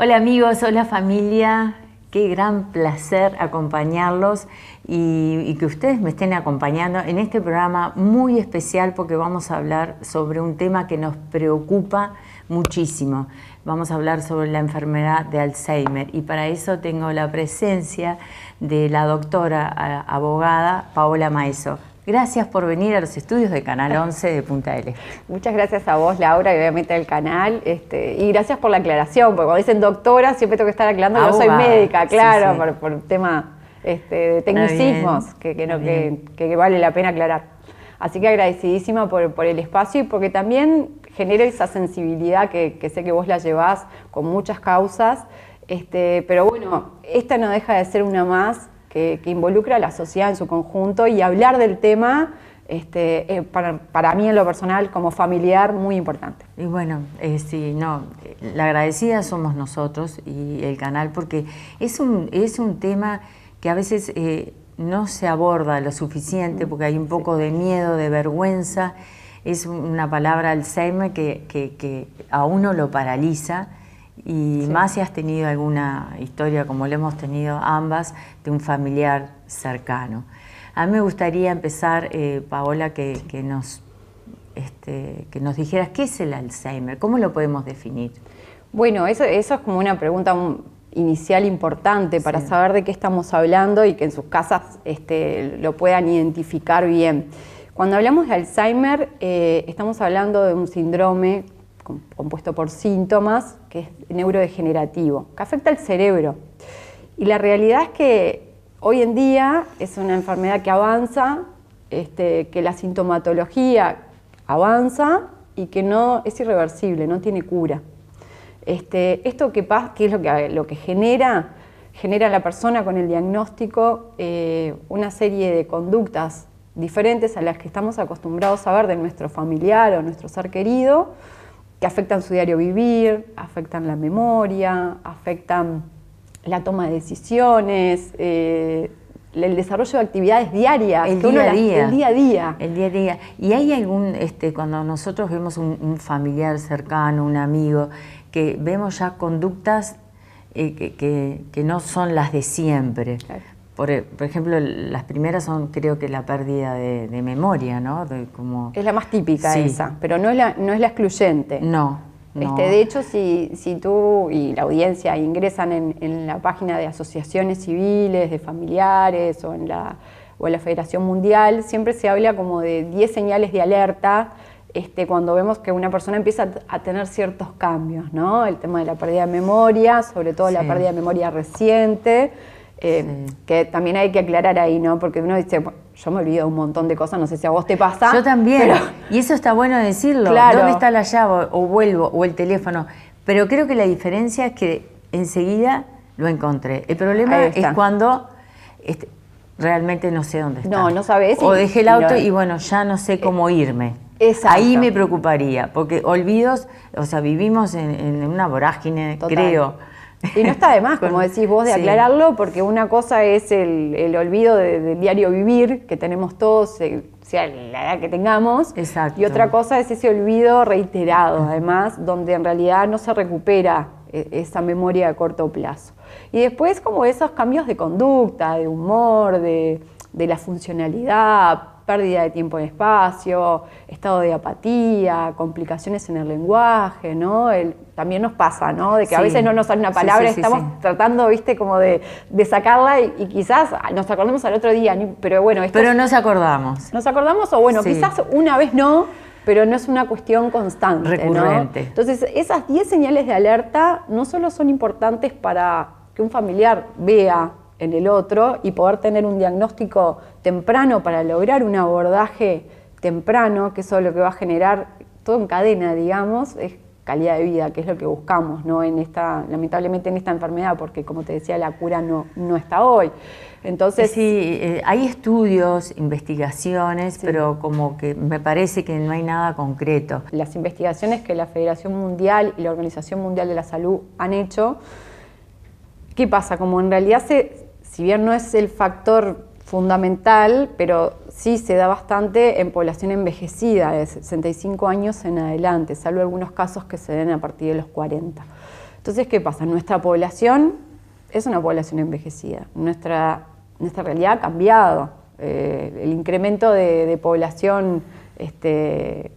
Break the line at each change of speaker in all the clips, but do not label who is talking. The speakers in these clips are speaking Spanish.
Hola amigos, hola familia, qué gran placer acompañarlos y que ustedes me estén acompañando en este programa muy especial porque vamos a hablar sobre un tema que nos preocupa muchísimo. Vamos a hablar sobre la enfermedad de Alzheimer y para eso tengo la presencia de la doctora abogada Paola Maeso. Gracias por venir a los estudios de Canal 11 de Punta del Este.
Muchas gracias a vos, Laura, y obviamente al canal. Y gracias por la aclaración, porque cuando dicen doctora, siempre tengo que estar aclarando que yo soy médica, claro, sí. Por el tema de tecnicismos que vale la pena aclarar. Así que agradecidísima por el espacio y porque también genera esa sensibilidad que sé que vos la llevás con muchas causas. Pero bueno, esta no deja de ser una más que involucra a la sociedad en su conjunto y hablar del tema, para mí en lo personal, como familiar, muy importante.
Y bueno, la agradecida somos nosotros y el canal, porque es un tema que a veces no se aborda lo suficiente, porque hay un poco de miedo, de vergüenza. Es una palabra Alzheimer que a uno lo paraliza. Y sí. Más si has tenido alguna historia, como lo hemos tenido ambas, de un familiar cercano. A mí me gustaría empezar, Paola, que nos dijeras qué es el Alzheimer, cómo lo podemos definir.
Bueno, eso es como una pregunta inicial importante para saber de qué estamos hablando y que en sus casas lo puedan identificar bien. Cuando hablamos de Alzheimer, estamos hablando de un síndrome compuesto por síntomas, que es neurodegenerativo, que afecta al cerebro. Y la realidad es que hoy en día es una enfermedad que avanza, que la sintomatología avanza y que no es irreversible, no tiene cura. Esto que pasa, que es lo que genera a la persona con el diagnóstico una serie de conductas diferentes a las que estamos acostumbrados a ver de nuestro familiar o nuestro ser querido, que afectan su diario vivir, afectan la memoria, afectan la toma de decisiones, el desarrollo de actividades diarias.
El día a día.
El día a día.
El día a día. ¿Y hay algún, cuando nosotros vemos un familiar cercano, un amigo, que vemos ya conductas que no son las de siempre? Claro. Por ejemplo, las primeras son, creo que la pérdida de memoria, ¿no?
Es la más típica, sí. Esa, pero no es la excluyente.
No.
De hecho, si tú y la audiencia ingresan en la página de asociaciones civiles, de familiares o en la Federación Mundial, siempre se habla como de 10 señales de alerta cuando vemos que una persona empieza a tener ciertos cambios, ¿no? El tema de la pérdida de memoria, sobre todo la pérdida de memoria reciente, que también hay que aclarar ahí, ¿no? Porque uno dice, bueno, yo me olvido un montón de cosas, no sé si a vos te pasa.
Yo también, pero, y eso está bueno decirlo. Claro. ¿Dónde está la llave? O vuelvo, o el teléfono. Pero creo que la diferencia es que enseguida lo encontré. El problema es cuando realmente no sé dónde está.
No sabés.
O dejé el auto y bueno, ya no sé cómo irme.
Exacto.
Ahí me preocuparía, porque olvidos, o sea, vivimos en una vorágine, total. Creo.
Y no está de más, como decís vos, de aclararlo, porque una cosa es el olvido del diario vivir que tenemos todos, sea la edad que tengamos.
Exacto.
Y otra cosa es ese olvido reiterado, además, donde en realidad no se recupera esa memoria de corto plazo. Y después como esos cambios de conducta, de humor, de la funcionalidad, pérdida de tiempo en espacio, estado de apatía, complicaciones en el lenguaje, ¿no? También nos pasa, ¿no? De que a veces no nos sale una palabra, estamos tratando, viste, como de sacarla y quizás nos acordemos al otro día, pero bueno.
Pero nos acordamos.
Nos acordamos o bueno, quizás una vez no, pero no es una cuestión constante,
recurrente,
¿no? Entonces, esas 10 señales de alerta no solo son importantes para que un familiar vea en el otro y poder tener un diagnóstico temprano para lograr un abordaje temprano, que eso es lo que va a generar todo en cadena, digamos, es calidad de vida, que es lo que buscamos, ¿no? Lamentablemente en esta enfermedad, porque como te decía, la cura no está hoy. Entonces,
sí, hay estudios, investigaciones, pero como que me parece que no hay nada concreto.
Las investigaciones que la Federación Mundial y la Organización Mundial de la Salud han hecho, ¿qué pasa? Como en realidad si bien no es el factor fundamental, pero sí se da bastante en población envejecida, de 65 años en adelante, salvo algunos casos que se den a partir de los 40. Entonces, ¿qué pasa? Nuestra población es una población envejecida. Nuestra realidad ha cambiado. El incremento de población se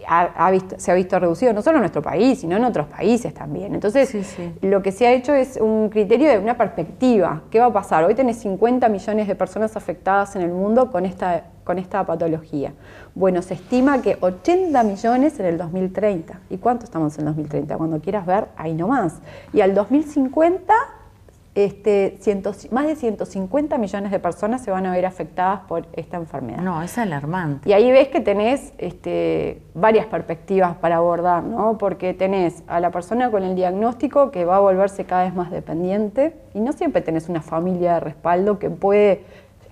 ha visto reducido, no solo en nuestro país, sino en otros países también. Entonces, lo que se ha hecho es un criterio de una perspectiva. ¿Qué va a pasar? Hoy tenés 50 millones de personas afectadas en el mundo con esta patología. Bueno, se estima que 80 millones en el 2030. ¿Y cuánto estamos en el 2030? Cuando quieras ver, ahí nomás. Y al 2050... más de 150 millones de personas se van a ver afectadas por esta enfermedad.
No, es alarmante.
Y ahí ves que tenés varias perspectivas para abordar, ¿no? Porque tenés a la persona con el diagnóstico que va a volverse cada vez más dependiente y no siempre tenés una familia de respaldo que puede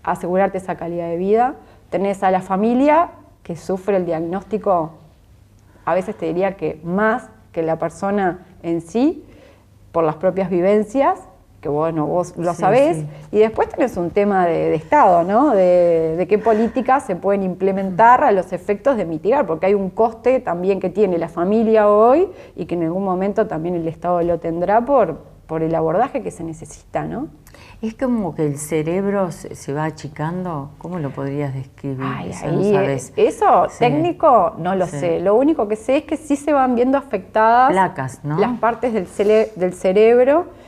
asegurarte esa calidad de vida. Tenés a la familia que sufre el diagnóstico, a veces te diría que más que la persona en sí, por las propias vivencias, que bueno, vos lo sabés, y después tenés un tema de Estado, ¿no? De qué políticas se pueden implementar a los efectos de mitigar, porque hay un coste también que tiene la familia hoy y que en algún momento también el Estado lo tendrá por el abordaje que se necesita, ¿no?
Es como que el cerebro se va achicando. ¿Cómo lo podrías describir?
Eso técnico no lo sé. Lo único que sé es que sí se van viendo afectadas
placas, ¿no?
Las partes del cerebro.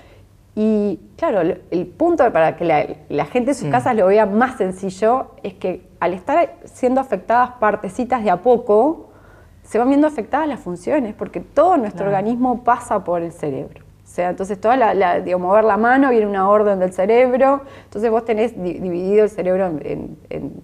Y claro, el punto para que la gente en sus casas lo vea más sencillo es que al estar siendo afectadas partecitas de a poco, se van viendo afectadas las funciones, porque todo nuestro organismo pasa por el cerebro. O sea, entonces digo, mover la mano viene una orden del cerebro, entonces vos tenés dividido el cerebro en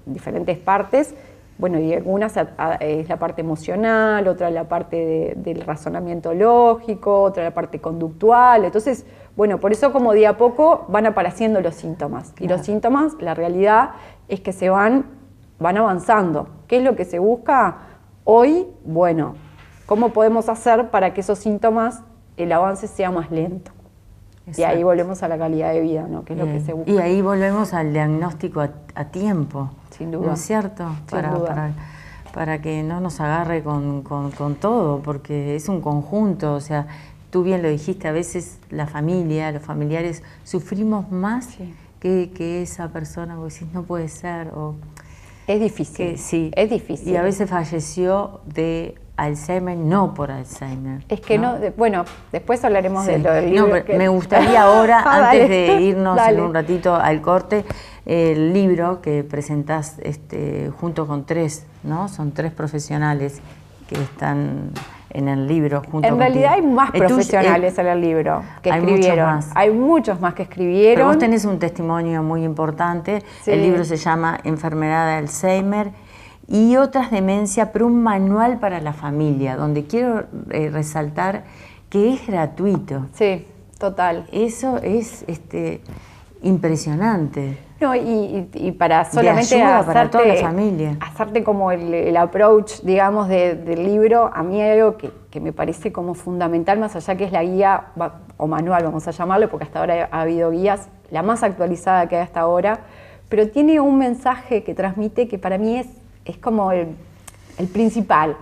diferentes partes. Bueno, y algunas es la parte emocional, otra la parte del razonamiento lógico, otra la parte conductual. Entonces, bueno, por eso como de a poco van apareciendo los síntomas. Y los síntomas, la realidad es que se van avanzando. ¿Qué es lo que se busca hoy? Bueno, ¿cómo podemos hacer para que esos síntomas, el avance sea más lento? Exacto. Y ahí volvemos a la calidad de vida, ¿no? Que es lo que se busca.
Y ahí volvemos al diagnóstico a tiempo.
Sin duda.
¿No es cierto? Para que no nos agarre con todo, porque es un conjunto. O sea, tú bien lo dijiste, a veces la familia, los familiares, sufrimos más que esa persona, porque decís, no puede ser.
Es difícil. Es difícil.
Y a veces falleció de Alzheimer, no por Alzheimer.
Es que no bueno, después hablaremos de lo del libro.
Me gustaría ahora, antes de irnos en un ratito al corte, el libro que presentás junto con tres, ¿no? Son tres profesionales que están en el libro junto
En realidad hay más profesionales en el libro que escribieron. Hay muchos más que escribieron.
Pero vos tenés un testimonio muy importante. El libro se llama Enfermedad de Alzheimer y otras demencias, pero un manual para la familia, donde quiero resaltar que es gratuito.
Sí, total.
Eso es impresionante.
No, y para solamente
para toda la familia.
Hacerte como el approach, digamos, del libro, a mí hay algo que me parece como fundamental, más allá que es la guía, o manual vamos a llamarlo, porque hasta ahora ha habido guías, la más actualizada que hay hasta ahora, pero tiene un mensaje que transmite que para mí es como el principal,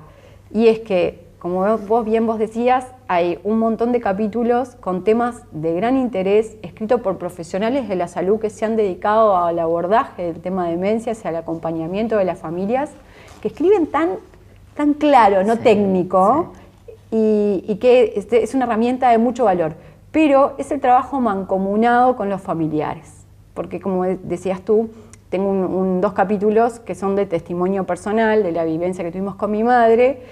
y es que, como vos decías, hay un montón de capítulos con temas de gran interés, escritos por profesionales de la salud que se han dedicado al abordaje del tema de demencias y al acompañamiento de las familias, que escriben tan claro, no técnico, y que es una herramienta de mucho valor. Pero es el trabajo mancomunado con los familiares, porque como decías tú, tengo dos capítulos que son de testimonio personal, de la vivencia que tuvimos con mi madre,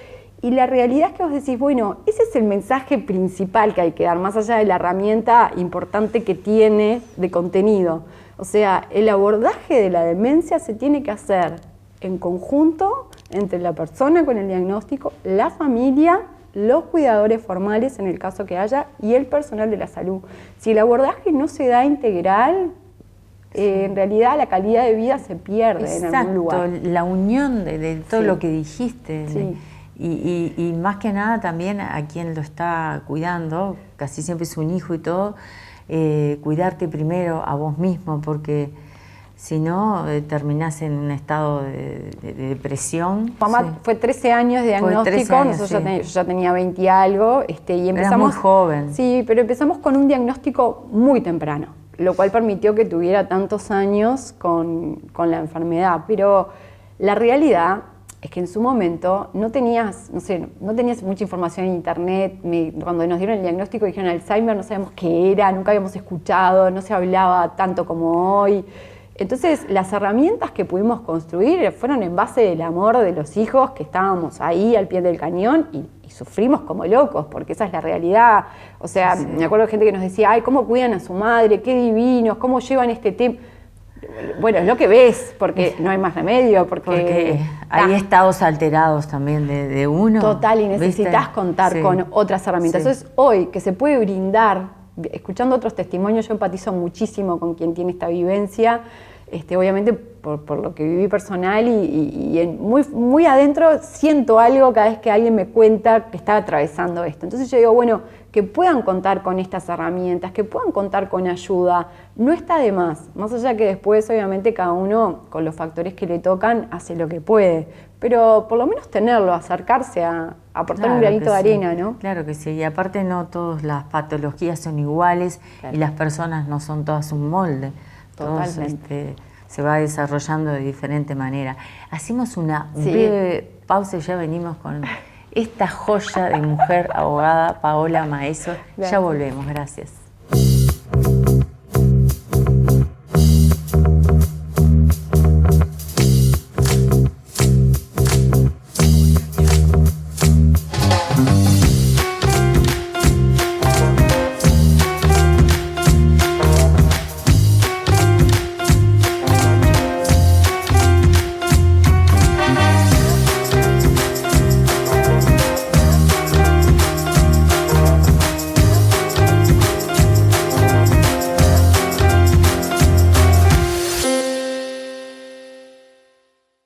y la realidad es que vos decís, bueno, ese es el mensaje principal que hay que dar, más allá de la herramienta importante que tiene de contenido. O sea, el abordaje de la demencia se tiene que hacer en conjunto entre la persona con el diagnóstico, la familia, los cuidadores formales, en el caso que haya, y el personal de la salud. Si el abordaje no se da integral, en realidad la calidad de vida se pierde en algún lugar.
La unión de todo lo que dijiste. Y más que nada también a quien lo está cuidando, casi siempre es un hijo y todo, cuidarte primero a vos mismo, porque si no, terminás en un estado de depresión.
Mamá fue 13 años de diagnóstico, 13 años, yo ya tenía 20 y algo, y empezamos...
Eras muy joven.
Sí, pero empezamos con un diagnóstico muy temprano, lo cual permitió que tuviera tantos años con la enfermedad, pero la realidad es que en su momento no tenías mucha información en internet. Cuando nos dieron el diagnóstico dijeron Alzheimer, no sabíamos qué era, nunca habíamos escuchado, no se hablaba tanto como hoy. Entonces, las herramientas que pudimos construir fueron en base del amor de los hijos, que estábamos ahí al pie del cañón y sufrimos como locos, porque esa es la realidad. O sea, sí. Me acuerdo de gente que nos decía, ay, ¿cómo cuidan a su madre? Qué divinos, ¿cómo llevan este tema? Bueno, es lo que ves, porque no hay más remedio, porque
hay estados alterados también de uno.
Total, y necesitas contar con otras herramientas. Entonces, hoy que se puede brindar, escuchando otros testimonios, yo empatizo muchísimo con quien tiene esta vivencia, obviamente por lo que viví personal y muy adentro siento algo cada vez que alguien me cuenta que está atravesando esto. Entonces yo digo, bueno, que puedan contar con estas herramientas, que puedan contar con ayuda, no está de más allá que después obviamente cada uno con los factores que le tocan hace lo que puede, pero por lo menos tenerlo, acercarse a aportar un granito de arena, ¿no?
Claro que sí, y aparte no todas las patologías son iguales, y las personas no son todas un molde.
Totalmente.
Se va desarrollando de diferente manera. Hacemos una breve pausa y ya venimos con esta joya de mujer abogada, Paola Maeso. Ya volvemos, gracias.